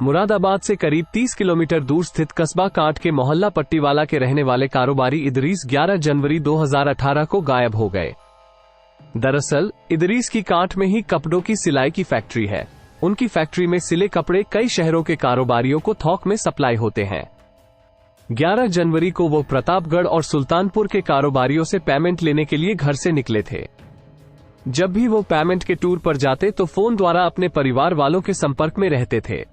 मुरादाबाद से करीब 30 किलोमीटर दूर स्थित कस्बा कांट के मोहल्ला पट्टीवाला के रहने वाले कारोबारी इदरीस 11 जनवरी 2018 को गायब हो गए। दरअसल इदरीस की कांट में ही कपड़ों की सिलाई की फैक्ट्री है। उनकी फैक्ट्री में सिले कपड़े कई शहरों के कारोबारियों को थोक में सप्लाई होते हैं। 11 जनवरी को वो प्रतापगढ़ और सुल्तानपुर के कारोबारियों से पेमेंट लेने के लिए घर से निकले थे। जब भी वो पेमेंट के टूर पर जाते तो फोन द्वारा अपने परिवार वालों के संपर्क में रहते थे।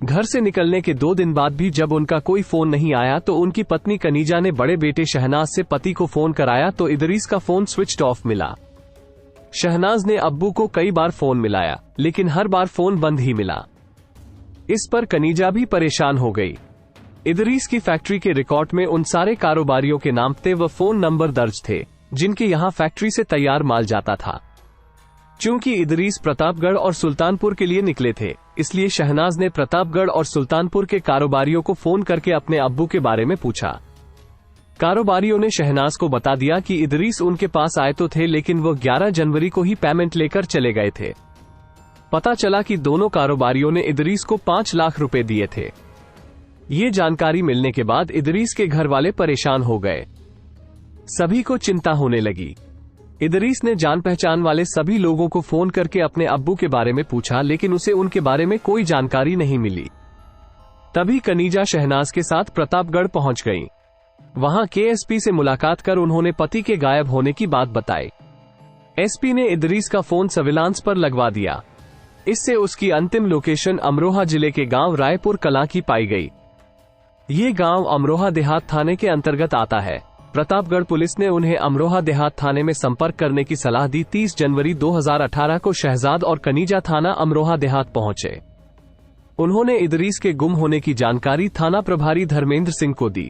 घर से निकलने के 2 दिन बाद भी जब उनका कोई फोन नहीं आया तो उनकी पत्नी कनीजा ने बड़े बेटे शहनाज से पति को फोन कराया तो इदरीस का फोन स्विच्ड ऑफ मिला। शहनाज ने अब्बू को कई बार फोन मिलाया लेकिन हर बार फोन बंद ही मिला। इस पर कनीजा भी परेशान हो गई। इदरीस की फैक्ट्री के रिकॉर्ड में उन सारे कारोबारियों के नाम थे व फोन नंबर दर्ज थे जिनके यहां फैक्ट्री से तैयार माल जाता था। चूंकि इदरीस प्रतापगढ़ और सुल्तानपुर के लिए निकले थे, इसलिए शहनाज ने प्रतापगढ़ और सुल्तानपुर के कारोबारियों को फोन करके अपने अब्बू के बारे में पूछा। कारोबारियों ने शहनाज को बता दिया कि इदरीस उनके पास आए तो थे लेकिन वो 11 जनवरी को ही पेमेंट लेकर चले गए थे। पता चला कि दोनों कारोबारियों ने इदरीस को 5 लाख रुपए दिए थे। ये जानकारी मिलने के बाद इदरीस के घर वाले परेशान हो गए। सभी को चिंता होने लगी। इदरीस ने जान पहचान वाले सभी लोगों को फोन करके अपने अब्बू के बारे में पूछा लेकिन उसे उनके बारे में कोई जानकारी नहीं मिली। तभी कनीजा शहनाज के साथ प्रतापगढ़ पहुंच गईं। वहां केएसपी से मुलाकात कर उन्होंने पति के गायब होने की बात बताई। एसपी ने इदरीस का फोन सर्विलांस पर लगवा दिया। इससे उसकी अंतिम लोकेशन अमरोहा जिले के गांव रायपुर कलां की पाई गई। ये गांव अमरोहा देहात थाने के अंतर्गत आता है। प्रतापगढ़ पुलिस ने उन्हें अमरोहा देहात थाने में संपर्क करने की सलाह दी। 30 जनवरी 2018 को शहजाद और कनीजा थाना अमरोहा देहात पहुंचे। उन्होंने इदरीस के गुम होने की जानकारी थाना प्रभारी धर्मेंद्र सिंह को दी।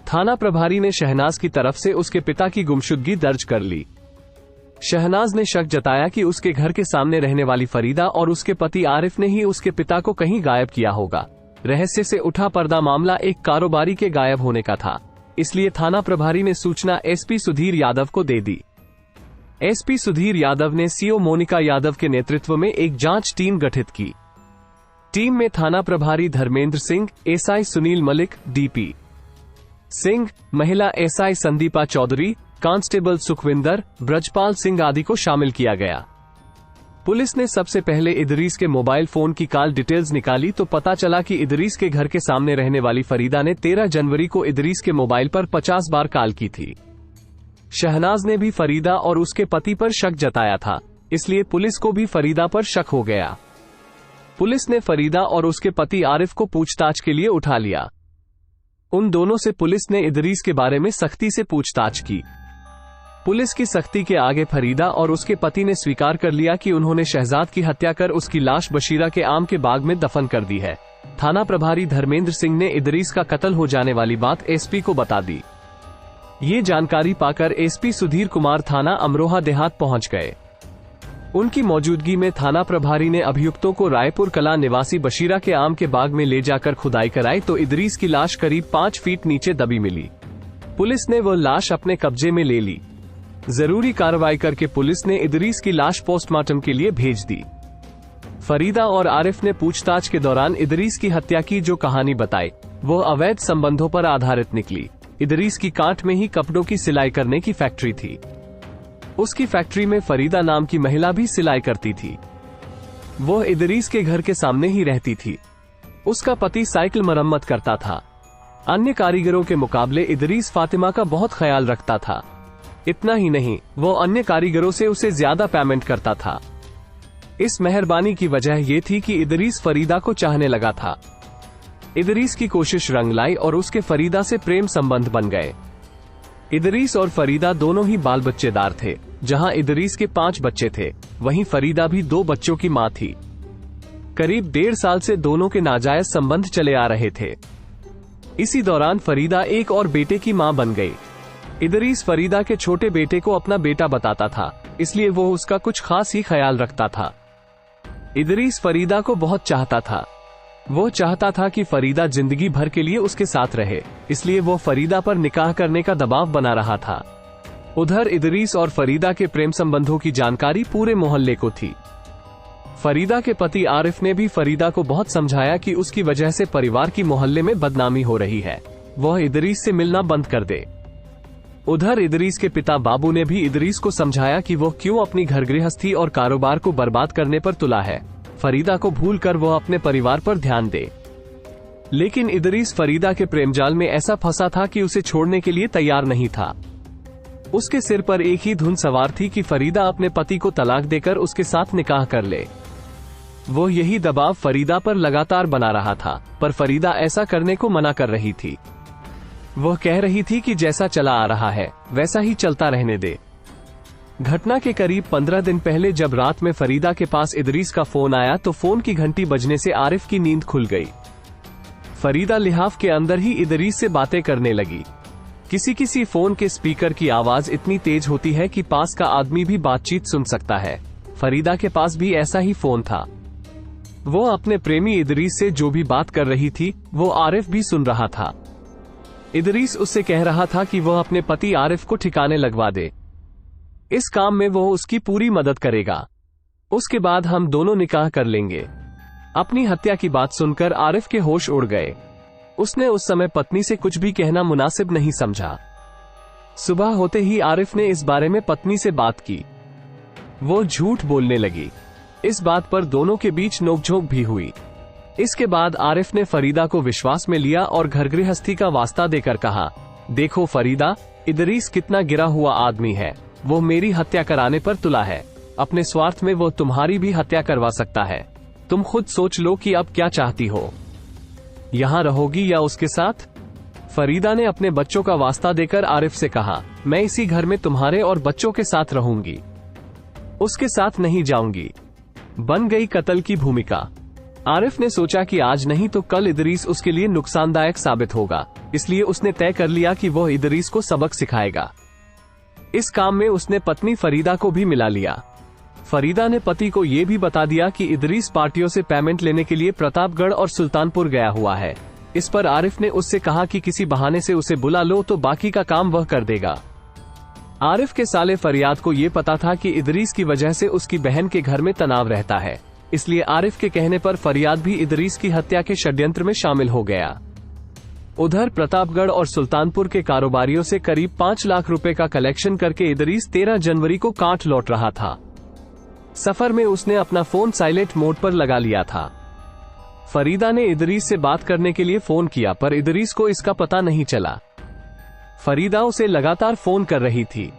थाना प्रभारी ने शहनाज की तरफ से उसके पिता की गुमशुदगी दर्ज कर ली। शहनाज ने शक जताया कि उसके घर के सामने रहने वाली फरीदा और उसके पति आरिफ ने ही उसके पिता को कहीं गायब किया होगा। रहस्य से उठा पर्दा मामला एक कारोबारी के गायब होने का था, इसलिए थाना प्रभारी ने सूचना एसपी सुधीर यादव को दे दी। एसपी सुधीर यादव ने सीओ मोनिका यादव के नेतृत्व में एक जांच टीम गठित की। टीम में थाना प्रभारी धर्मेंद्र सिंह, एसआई सुनील मलिक, डीपी सिंह, महिला एसआई संदीपा चौधरी, कांस्टेबल सुखविंदर, ब्रजपाल सिंह आदि को शामिल किया गया। पुलिस ने सबसे पहले इदरीस के मोबाइल फोन की कॉल डिटेल्स निकाली तो पता चला कि इदरीस के घर के सामने रहने वाली फरीदा ने 13 जनवरी को इदरीस के मोबाइल पर 50 बार कॉल की थी। शहनाज ने भी फरीदा और उसके पति पर शक जताया था, इसलिए पुलिस को भी फरीदा पर शक हो गया। पुलिस ने फरीदा और उसके पति आरिफ को पूछताछ के लिए उठा लिया। उन दोनों से पुलिस ने इदरीस के बारे में सख्ती से पूछताछ की। पुलिस की सख्ती के आगे फरीदा और उसके पति ने स्वीकार कर लिया कि उन्होंने शहजाद की हत्या कर उसकी लाश बशीरा के आम के बाग में दफन कर दी है। थाना प्रभारी धर्मेंद्र सिंह ने इदरीस का कत्ल हो जाने वाली बात एसपी को बता दी। ये जानकारी पाकर एसपी सुधीर कुमार थाना अमरोहा देहात पहुंच गए। उनकी मौजूदगी में थाना प्रभारी ने अभियुक्तों को रायपुर कला निवासी बशीरा के आम के बाग में ले जाकर खुदाई कराई तो इदरीस की लाश करीब 5 फीट नीचे दबी मिली। पुलिस ने वो लाश अपने कब्जे में ले ली। जरूरी कार्रवाई करके पुलिस ने इदरीस की लाश पोस्टमार्टम के लिए भेज दी। फरीदा और आरिफ ने पूछताछ के दौरान इदरीस की हत्या की जो कहानी बताई वो अवैध संबंधों पर आधारित निकली। इदरीस की कांट में ही कपड़ों की सिलाई करने की फैक्ट्री थी। उसकी फैक्ट्री में फरीदा नाम की महिला भी सिलाई करती थी। वो इदरीस के घर के सामने ही रहती थी। उसका पति साइकिल मरम्मत करता था। अन्य कारीगरों के मुकाबले इदरीस फातिमा का बहुत ख्याल रखता था। इतना ही नहीं, वो अन्य कारीगरों से उसे ज्यादा पेमेंट करता था। इस मेहरबानी की वजह ये थी कि इदरीस फरीदा को चाहने लगा था। इदरीस की कोशिश रंग लाई और उसके फरीदा से प्रेम संबंध बन गए। इदरीस और फरीदा दोनों ही बाल बच्चेदार थे। जहां इदरीस के 5 बच्चे थे, वहीं फरीदा भी 2 बच्चों की मां थी। करीब 1.5 साल से दोनों के नाजायज संबंध चले आ रहे थे। इसी दौरान फरीदा एक और बेटे की मां बन गई। इदरीस फरीदा के छोटे बेटे को अपना बेटा बताता था, इसलिए वो उसका कुछ खास ही ख्याल रखता था। इदरीस फरीदा को बहुत चाहता था। वो चाहता था कि फरीदा जिंदगी भर के लिए उसके साथ रहे, इसलिए वो फरीदा पर निकाह करने का दबाव बना रहा था। उधर इदरीस और फरीदा के प्रेम संबंधों की जानकारी पूरे मोहल्ले को थी। फरीदा के पति आरिफ ने भी फरीदा को बहुत समझाया कि उसकी वजह से परिवार की मोहल्ले में बदनामी हो रही है, वह इदरीस से मिलना बंद कर दे। उधर इदरीस के पिता बाबू ने भी इदरीस को समझाया कि वह क्यों अपनी घर गृहस्थी और कारोबार को बर्बाद करने पर तुला है, फरीदा को भूलकर वह अपने परिवार पर ध्यान दे। लेकिन इदरीस फरीदा के प्रेमजाल में ऐसा फंसा था कि उसे छोड़ने के लिए तैयार नहीं था। उसके सिर पर एक ही धुन सवार थी कि फरीदा अपने पति को तलाक देकर उसके साथ निकाह कर ले। वो यही दबाव फरीदा पर लगातार बना रहा था, पर फरीदा ऐसा करने को मना कर रही थी। वह कह रही थी कि जैसा चला आ रहा है वैसा ही चलता रहने दे। घटना के करीब 15 दिन पहले जब रात में फरीदा के पास इदरीस का फोन आया तो फोन की घंटी बजने से आरिफ की नींद खुल गई। फरीदा लिहाफ के अंदर ही इदरीस से बातें करने लगी। किसी किसी फोन के स्पीकर की आवाज इतनी तेज होती है कि पास का आदमी भी बातचीत सुन सकता है। फरीदा के पास भी ऐसा ही फोन था। वो अपने प्रेमी इदरीस से जो भी बात कर रही थी वो आरिफ भी सुन रहा था। इदरीस उससे कह रहा था कि वह अपने पति आरिफ को ठिकाने लगवा दे। इस काम में वो उसकी पूरी मदद करेगा। उसके बाद हम दोनों निकाह कर लेंगे। अपनी हत्या की बात सुनकर आरिफ के होश उड़ गए। उसने उस समय पत्नी से कुछ भी कहना मुनासिब नहीं समझा। सुबह होते ही आरिफ ने इस बारे में पत्नी से बात की। वो झूठ बोलने लगी। इस बात पर दोनों के बीच नोकझोंक भी हुई। इसके बाद आरिफ ने फरीदा को विश्वास में लिया और घर गृहस्थी का वास्ता देकर कहा, देखो फरीदा, इदरीस कितना गिरा हुआ आदमी है। वो मेरी हत्या कराने पर तुला है। अपने स्वार्थ में वो तुम्हारी भी हत्या करवा सकता है। तुम खुद सोच लो कि अब क्या चाहती हो, यहाँ रहोगी या उसके साथ? फरीदा ने अपने बच्चों का वास्ता देकर आरिफ से कहा, मैं इसी घर में तुम्हारे और बच्चों के साथ रहूंगी, उसके साथ नहीं जाऊंगी। बन गई कत्ल की भूमिका। आरिफ ने सोचा कि आज नहीं तो कल इदरीस उसके लिए नुकसानदायक साबित होगा, इसलिए उसने तय कर लिया कि वह इदरीस को सबक सिखाएगा। इस काम में उसने पत्नी फरीदा को भी मिला लिया। फरीदा ने पति को यह भी बता दिया कि इदरीस पार्टियों से पेमेंट लेने के लिए प्रतापगढ़ और सुल्तानपुर गया हुआ है। इस पर आरिफ ने उससे कहा कि किसी बहाने से उसे बुला लो तो बाकी का काम वह कर देगा। आरिफ के साले फरियाद को ये पता था कि इदरीस की वजह से उसकी बहन के घर में तनाव रहता है, इसलिए आरिफ के कहने पर फरियाद भी इदरीस की हत्या के षड्यंत्र में शामिल हो गया। उधर प्रतापगढ़ और सुल्तानपुर के कारोबारियों से करीब 5 लाख रुपए का कलेक्शन करके इदरीस 13 जनवरी को कांठ लौट रहा था। सफर में उसने अपना फोन साइलेंट मोड पर लगा लिया था। फरीदा ने इदरीस से बात करने के लिए फोन किया, पर इदरीस को इसका पता नहीं चला। फरीदा उसे लगातार फोन कर रही थी।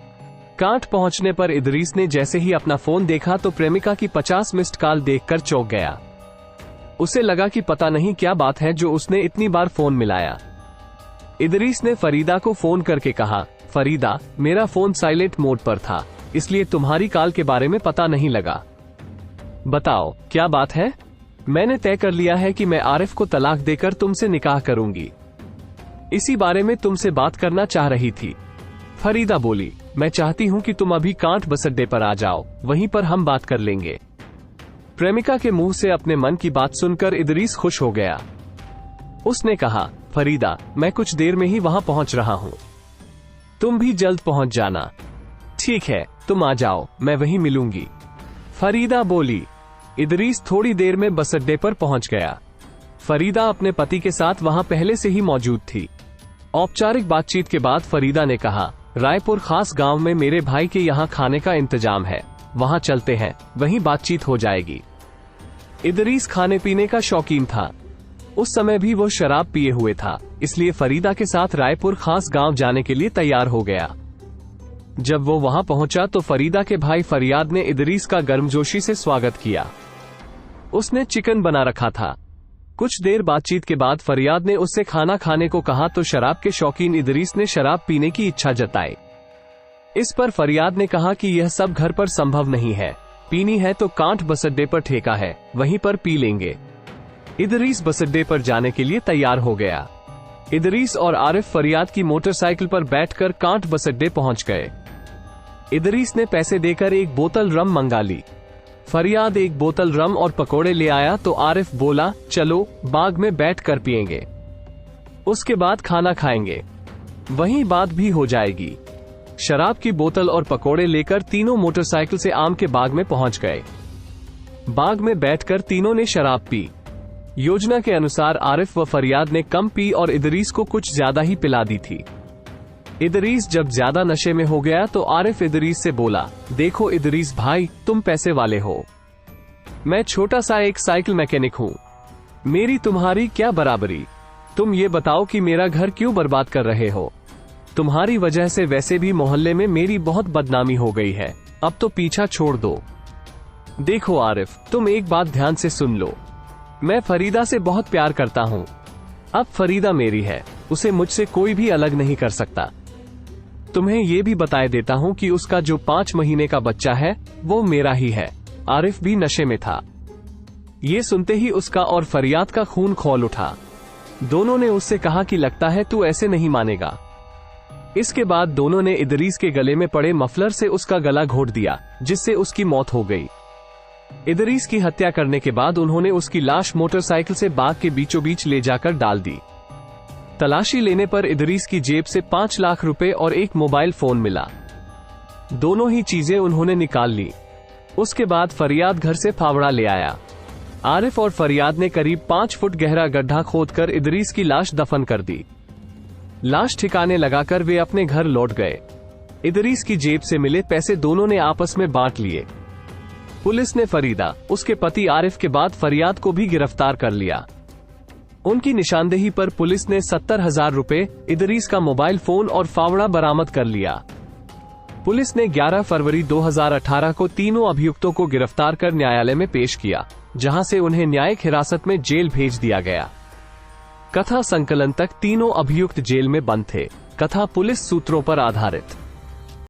कांठ पहुंचने पर इदरीस ने जैसे ही अपना फोन देखा तो प्रेमिका की 50 मिस्ड कॉल देखकर चौंक गया। उसे लगा कि पता नहीं क्या बात है जो उसने इतनी बार फोन मिलाया। इदरीस ने फरीदा को फोन करके कहा, फरीदा, मेरा फोन साइलेंट मोड पर था, इसलिए तुम्हारी कॉल के बारे में पता नहीं लगा। बताओ क्या बात है? मैंने तय कर लिया है कि मैं आरिफ को तलाक देकर तुमसे निकाह करूंगी। इसी बारे में तुमसे बात करना चाह रही थी। फरीदा बोली, मैं चाहती हूं कि तुम अभी कांठ बस अड्डे पर आ जाओ, वहीं पर हम बात कर लेंगे। प्रेमिका के मुंह से अपने मन की बात सुनकर इदरीस खुश हो गया। उसने कहा, फरीदा, मैं कुछ देर में ही वहां पहुंच रहा हूं, तुम भी जल्द पहुंच जाना। ठीक है, तुम आ जाओ, मैं वहीं मिलूंगी। फरीदा बोली। इदरीस थोड़ी देर में बस अड्डे पर पहुंच गया। फरीदा अपने पति के साथ वहां पहले से ही मौजूद थी। औपचारिक बातचीत के बाद फरीदा ने कहा, रायपुर खास गांव में मेरे भाई के यहाँ खाने का इंतजाम है, वहां चलते हैं, वहीं बातचीत हो जाएगी। इदरीस खाने पीने का शौकीन था। उस समय भी वो शराब पिए हुए था, इसलिए फरीदा के साथ रायपुर खास गांव जाने के लिए तैयार हो गया। जब वो वहां पहुंचा तो फरीदा के भाई फरियाद ने इदरीस का गर्मजोशी से स्वागत किया। उसने चिकन बना रखा था। कुछ देर बातचीत के बाद फरियाद ने उससे खाना खाने को कहा तो शराब के शौकीन इदरीस ने शराब पीने की इच्छा जताई। इस पर फरियाद ने कहा कि यह सब घर पर संभव नहीं है, पीनी है तो कांठ बस अड्डे पर ठेका है, वहीं पर पी लेंगे। इदरीस बस अड्डे पर जाने के लिए तैयार हो गया। इदरीस और आरिफ फरियाद की मोटरसाइकिल पर बैठकर कांठ बस अड्डे पहुंच गए। इदरीस ने पैसे देकर एक बोतल रम मंगा ली। फरियाद एक बोतल रम और पकोड़े ले आया तो आरिफ बोला, चलो बाग में बैठ कर पिएंगे, उसके बाद खाना खाएंगे, वहीं बात भी हो जाएगी। शराब की बोतल और पकोड़े लेकर तीनों मोटरसाइकिल से आम के बाग में पहुंच गए। बाग में बैठकर तीनों ने शराब पी। योजना के अनुसार आरिफ व फरियाद ने कम पी और इदरीस को कुछ ज्यादा ही पिला दी थी। इदरीस जब ज्यादा नशे में हो गया तो आरिफ इदरीस से बोला, देखो इदरीस भाई, तुम पैसे वाले हो, मैं छोटा सा एक साइकिल मैकेनिक हूँ, मेरी तुम्हारी क्या बराबरी। तुम ये बताओ कि मेरा घर क्यों बर्बाद कर रहे हो। तुम्हारी वजह से वैसे भी मोहल्ले में मेरी बहुत बदनामी हो गई है, अब तो पीछा छोड़ दो। देखो आरिफ, तुम एक बात ध्यान से सुन लो, मैं फरीदा से बहुत प्यार करता हूँ। अब फरीदा मेरी है, उसे मुझसे कोई भी अलग नहीं कर सकता। तुम्हें ये भी बताए देता हूँ कि उसका जो 5 महीने का बच्चा है वो मेरा ही है। आरिफ भी नशे में था। ये सुनते ही उसका और फरियाद का खून खौल उठा। दोनों ने उससे कहा कि लगता है तू ऐसे नहीं मानेगा। इसके बाद दोनों ने इदरीस के गले में पड़े मफलर से उसका गला घोट दिया, जिससे उसकी मौत हो गई। इदरीस की हत्या करने के बाद उन्होंने उसकी लाश मोटरसाइकिल से बाग के बीचों बीच ले जाकर डाल दी। तलाशी लेने पर इदरीस की जेब से 5 लाख रुपए और एक मोबाइल फोन मिला। दोनों ही चीजें उन्होंने निकाल ली। उसके बाद फरियाद घर से फावड़ा ले आया। आरिफ और फरियाद ने करीब 5 फुट गहरा गड्ढा खोदकर इदरीस की लाश दफन कर दी। लाश ठिकाने लगाकर वे अपने घर लौट गए। इदरीस की जेब से मिले पैसे दोनों ने आपस में बांट लिए। पुलिस ने फरीदा, उसके पति आरिफ के बाद फरियाद को भी गिरफ्तार कर लिया। उनकी निशानदेही पर पुलिस ने 70,000 रुपए, इदरीस का मोबाइल फोन और फावड़ा बरामद कर लिया। पुलिस ने 11 फरवरी 2018 को तीनों अभियुक्तों को गिरफ्तार कर न्यायालय में पेश किया, जहां से उन्हें न्यायिक हिरासत में जेल भेज दिया गया। कथा संकलन तक तीनों अभियुक्त जेल में बंद थे। कथा पुलिस सूत्रों पर आधारित।